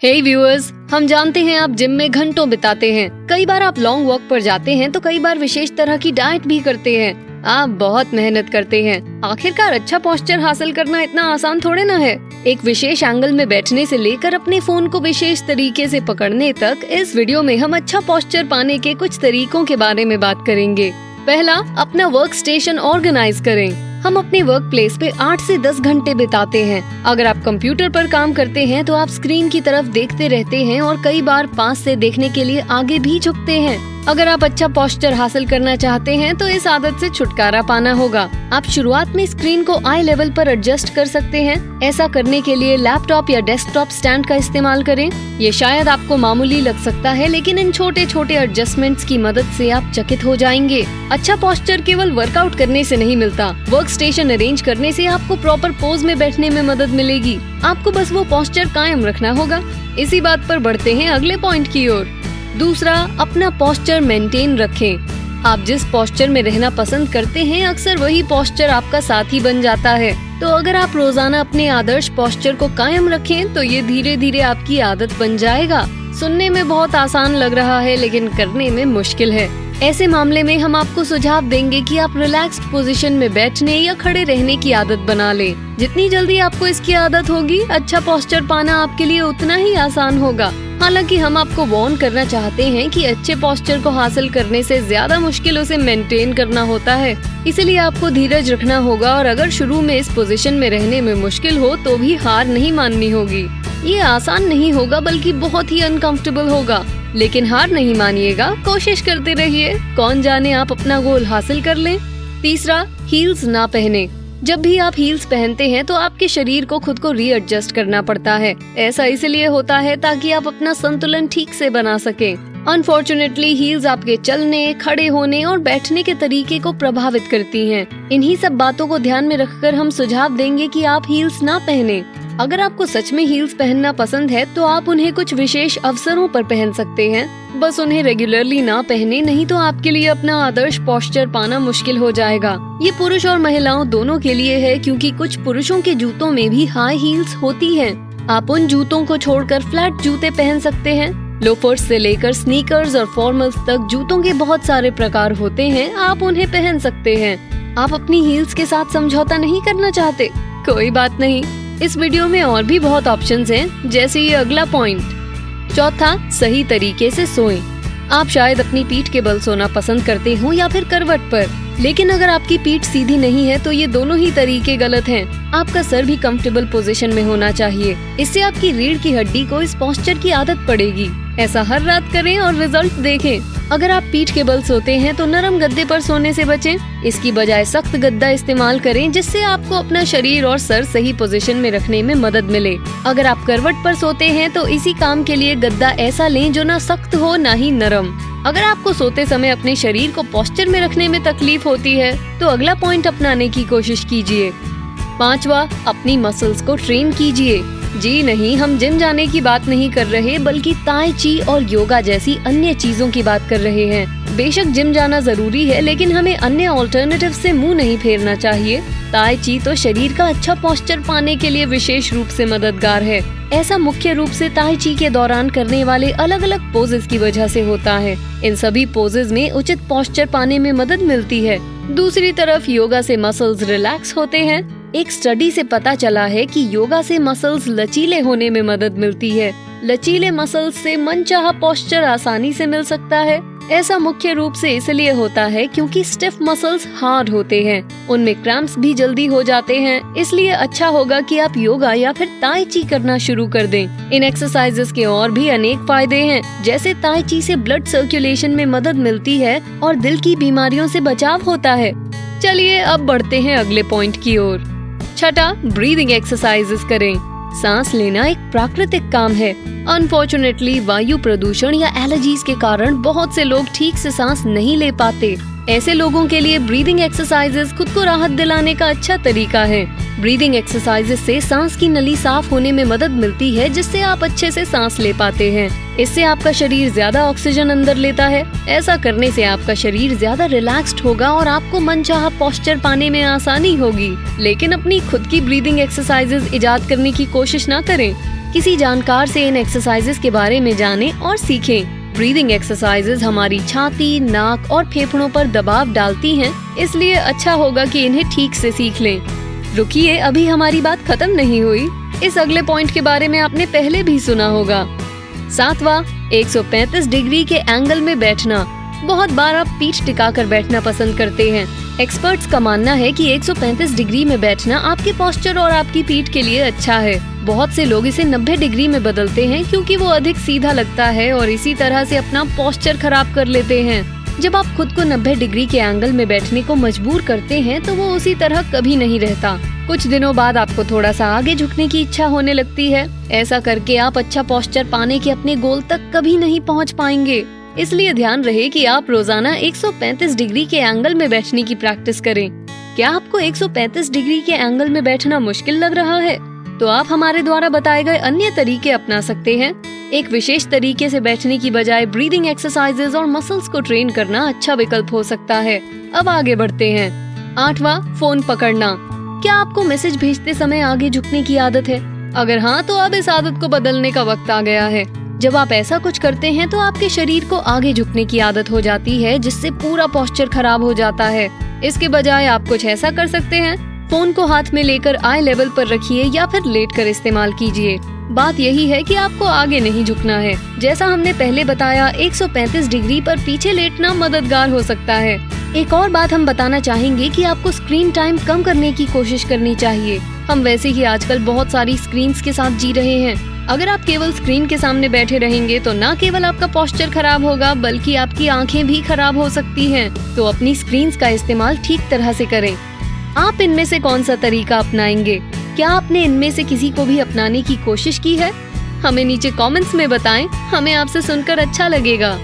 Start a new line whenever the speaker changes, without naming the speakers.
हे viewers, हम जानते हैं आप जिम में घंटों बिताते हैं। कई बार आप लॉन्ग वॉक पर जाते हैं तो कई बार विशेष तरह की डाइट भी करते हैं। आप बहुत मेहनत करते हैं। आखिरकार अच्छा पोस्चर हासिल करना इतना आसान थोड़े ना है। एक विशेष एंगल में बैठने से लेकर अपने फोन को विशेष तरीके से पकड़ने तक, इस वीडियो में हम अच्छा पोस्चर पाने के कुछ तरीकों के बारे में बात करेंगे। पहला, अपना वर्क स्टेशन ऑर्गेनाइज करें। हम अपने वर्क प्लेस पे 8 से 10 घंटे बिताते हैं। अगर आप कंप्यूटर पर काम करते हैं तो आप स्क्रीन की तरफ देखते रहते हैं और कई बार पास से देखने के लिए आगे भी झुकते हैं। अगर आप अच्छा पोस्चर हासिल करना चाहते हैं तो इस आदत से छुटकारा पाना होगा। आप शुरुआत में स्क्रीन को आई लेवल पर एडजस्ट कर सकते हैं। ऐसा करने के लिए लैपटॉप या डेस्कटॉप स्टैंड का इस्तेमाल करें। ये शायद आपको मामूली लग सकता है, लेकिन इन छोटे छोटे एडजस्टमेंट्स की मदद से आप चकित हो जाएंगे। अच्छा पोस्चर केवल वर्कआउट करने से नहीं मिलता। वर्क स्टेशन अरेंज करने से आपको प्रॉपर पोज में बैठने में मदद मिलेगी। आपको बस वो पोस्चर कायम रखना होगा। इसी बात पर बढ़ते हैं अगले पॉइंट की ओर। दूसरा, अपना पोस्चर मेंटेन रखें। आप जिस पोस्चर में रहना पसंद करते हैं, अक्सर वही पोस्चर आपका साथी बन जाता है। तो अगर आप रोजाना अपने आदर्श पोस्चर को कायम रखें तो ये धीरे धीरे आपकी आदत बन जाएगा। सुनने में बहुत आसान लग रहा है, लेकिन करने में मुश्किल है। ऐसे मामले में हम आपको सुझाव देंगे कि आप रिलैक्स्ड पोजीशन में बैठने या खड़े रहने की आदत बना लें। जितनी जल्दी आपको इसकी आदत होगी, अच्छा पोस्चर पाना आपके लिए उतना ही आसान होगा। हालांकि हम आपको वार्न करना चाहते हैं कि अच्छे पोस्चर को हासिल करने से ज्यादा मुश्किल उसे मेंटेन करना होता है। इसलिए आपको धीरज रखना होगा और अगर शुरू में इस पोजीशन में रहने में मुश्किल हो तो भी हार नहीं माननी होगी। ये आसान नहीं होगा, बल्कि बहुत ही अनकंफर्टेबल होगा, लेकिन हार नहीं मानिएगा, कोशिश करते रहिए। कौन जाने आप अपना गोल हासिल कर लें। तीसरा, हील्स ना पहने। जब भी आप हील्स पहनते हैं तो आपके शरीर को खुद को रीएडजस्ट करना पड़ता है। ऐसा इसलिए होता है ताकि आप अपना संतुलन ठीक से बना सकें। अनफॉर्चुनेटली हील्स आपके चलने, खड़े होने और बैठने के तरीके को प्रभावित करती हैं। इन्हीं सब बातों को ध्यान में रखकर हम सुझाव देंगे कि आप हील्स ना पहने। अगर आपको सच में हील्स पहनना पसंद है तो आप उन्हें कुछ विशेष अवसरों पर पहन सकते हैं। बस उन्हें रेगुलरली ना पहने, नहीं तो आपके लिए अपना आदर्श पोस्चर पाना मुश्किल हो जाएगा। ये पुरुष और महिलाओं दोनों के लिए है, क्योंकि कुछ पुरुषों के जूतों में भी हाई हील्स होती हैं। आप उन जूतों को छोड़कर फ्लैट जूते पहन सकते हैं। लोफर्स से लेकर स्नीकर्स और फॉर्मल्स तक जूतों के बहुत सारे प्रकार होते हैं। आप उन्हें पहन सकते हैं। आप अपनी हील्स के साथ समझौता नहीं करना चाहते? कोई बात नहीं, इस वीडियो में और भी बहुत ऑप्शंस हैं, जैसे ये अगला पॉइंट। चौथा, सही तरीके से सोएं। आप शायद अपनी पीठ के बल सोना पसंद करते हो या फिर करवट पर, लेकिन अगर आपकी पीठ सीधी नहीं है तो ये दोनों ही तरीके गलत हैं। आपका सर भी कंफर्टेबल पोजीशन में होना चाहिए। इससे आपकी रीढ़ की हड्डी को इस पोस्चर की आदत पड़ेगी। ऐसा हर रात करें और रिजल्ट देखें। अगर आप पीठ के बल सोते हैं तो नरम गद्दे पर सोने से बचें। इसकी बजाय सख्त गद्दा इस्तेमाल करें, जिससे आपको अपना शरीर और सर सही पोजीशन में रखने में मदद मिले। अगर आप करवट पर सोते हैं तो इसी काम के लिए गद्दा ऐसा लें जो ना सख्त हो ना ही नरम। अगर आपको सोते समय अपने शरीर को पोस्चर में रखने में तकलीफ होती है तो अगला पॉइंट अपनाने की कोशिश कीजिए। पांचवा, अपनी मसल्स को ट्रेन कीजिए। जी नहीं, हम जिम जाने की बात नहीं कर रहे, बल्कि ताई ची और योगा जैसी अन्य चीजों की बात कर रहे हैं। बेशक जिम जाना जरूरी है, लेकिन हमें अन्य ऑल्टरनेटिव से मुंह नहीं फेरना चाहिए। ताई ची तो शरीर का अच्छा पोस्चर पाने के लिए विशेष रूप से मददगार है। ऐसा मुख्य रूप से ताई ची के दौरान करने वाले अलग अलग पोजेस की वजह से होता है। इन सभी पोजेस में उचित पोस्चर पाने में मदद मिलती है। दूसरी तरफ योगा से मसल्स रिलैक्स होते हैं। एक स्टडी से पता चला है कि योगा से मसल्स लचीले होने में मदद मिलती है। लचीले मसल्स से मनचाहा पोस्चर आसानी से मिल सकता है। ऐसा मुख्य रूप से इसलिए होता है क्योंकि स्टिफ मसल्स हार्ड होते हैं, उनमें क्रैम्प्स भी जल्दी हो जाते हैं। इसलिए अच्छा होगा कि आप योगा या फिर ताई ची करना शुरू कर दें। इन एक्सरसाइजेस के और भी अनेक फायदे हैं, जैसे ताई ची से ब्लड सर्कुलेशन में मदद मिलती है और दिल की बीमारियों से बचाव होता है। चलिए अब बढ़ते हैं अगले पॉइंट की ओर। छठा, ब्रीदिंग एक्सरसाइजेस करें। सांस लेना एक प्राकृतिक काम है। अनफॉर्चुनेटली वायु प्रदूषण या एलर्जीज के कारण बहुत से लोग ठीक से सांस नहीं ले पाते। ऐसे लोगों के लिए ब्रीदिंग एक्सरसाइजेस खुद को राहत दिलाने का अच्छा तरीका है। ब्रीदिंग एक्सरसाइजेस से सांस की नली साफ होने में मदद मिलती है, जिससे आप अच्छे से सांस ले पाते हैं। इससे आपका शरीर ज्यादा ऑक्सीजन अंदर लेता है। ऐसा करने से आपका शरीर ज्यादा रिलैक्स्ड होगा और आपको मनचाहा पोस्चर पाने में आसानी होगी। लेकिन अपनी खुद की ब्रीदिंग एक्सरसाइजेस इजाद करने की कोशिश ना करें। किसी जानकार से इन एक्सरसाइजेस के बारे में जानें और सीखें। ब्रीदिंग एक्सरसाइजेस हमारी छाती, नाक और फेफड़ों पर दबाव डालती हैं, इसलिए अच्छा होगा कि इन्हें ठीक से सीख लें। रुकिए, अभी हमारी बात खत्म नहीं हुई। इस अगले पॉइंट के बारे में आपने पहले भी सुना होगा। 7वां, 135 डिग्री के एंगल में बैठना। बहुत बार आप पीठ टिकाकर बैठना पसंद करते हैं। एक्सपर्ट्स का मानना है कि 135 डिग्री में बैठना आपके पोस्चर और आपकी पीठ के लिए अच्छा है। बहुत से लोग इसे 90 डिग्री में बदलते हैं क्योंकि वो अधिक सीधा लगता है और इसी तरह से अपना पोस्चर खराब कर लेते हैं। जब आप खुद को 90 डिग्री के एंगल में बैठने को मजबूर करते हैं तो वो उसी तरह कभी नहीं रहता। कुछ दिनों बाद आपको थोड़ा सा आगे झुकने की इच्छा होने लगती है। ऐसा करके आप अच्छा पोस्चर पाने के अपने गोल तक कभी नहीं पहुंच पाएंगे। इसलिए ध्यान रहे कि आप रोजाना 135 डिग्री के एंगल में बैठने की प्रैक्टिस करें। क्या आपको 135 डिग्री के एंगल में बैठना मुश्किल लग रहा है? तो आप हमारे द्वारा बताए गए अन्य तरीके अपना सकते हैं। एक विशेष तरीके से बैठने की बजाय ब्रीदिंग एक्सरसाइजेज और मसल्स को ट्रेन करना अच्छा विकल्प हो सकता है। अब आगे बढ़ते हैं। 8वां, फोन पकड़ना। क्या आपको मैसेज भेजते समय आगे झुकने की आदत है? अगर हाँ, तो अब इस आदत को बदलने का वक्त आ गया है। जब आप ऐसा कुछ करते हैं तो आपके शरीर को आगे झुकने की आदत हो जाती है, जिससे पूरा पोस्चर खराब हो जाता है। इसके बजाय आप कुछ ऐसा कर सकते हैं। फोन को हाथ में लेकर आई लेवल पर रखिए या फिर लेटकर इस्तेमाल कीजिए। बात यही है कि आपको आगे नहीं झुकना है। जैसा हमने पहले बताया, 135 डिग्री पर पीछे लेटना मददगार हो सकता है। एक और बात हम बताना चाहेंगे कि आपको स्क्रीन टाइम कम करने की कोशिश करनी चाहिए। हम वैसे ही आजकल बहुत सारी स्क्रीन्स के साथ जी रहे हैं। अगर आप केवल स्क्रीन के सामने बैठे रहेंगे तो न केवल आपका पोस्चर खराब होगा, बल्कि आपकी आंखें भी खराब हो सकती हैं। तो अपनी स्क्रीन्स का इस्तेमाल ठीक तरह से करें। आप इनमें से कौन सा तरीका अपनाएंगे? क्या आपने इनमें से किसी को भी अपनाने की कोशिश की है? हमें नीचे कमेंट्स में बताएं, हमें आपसे सुनकर अच्छा लगेगा।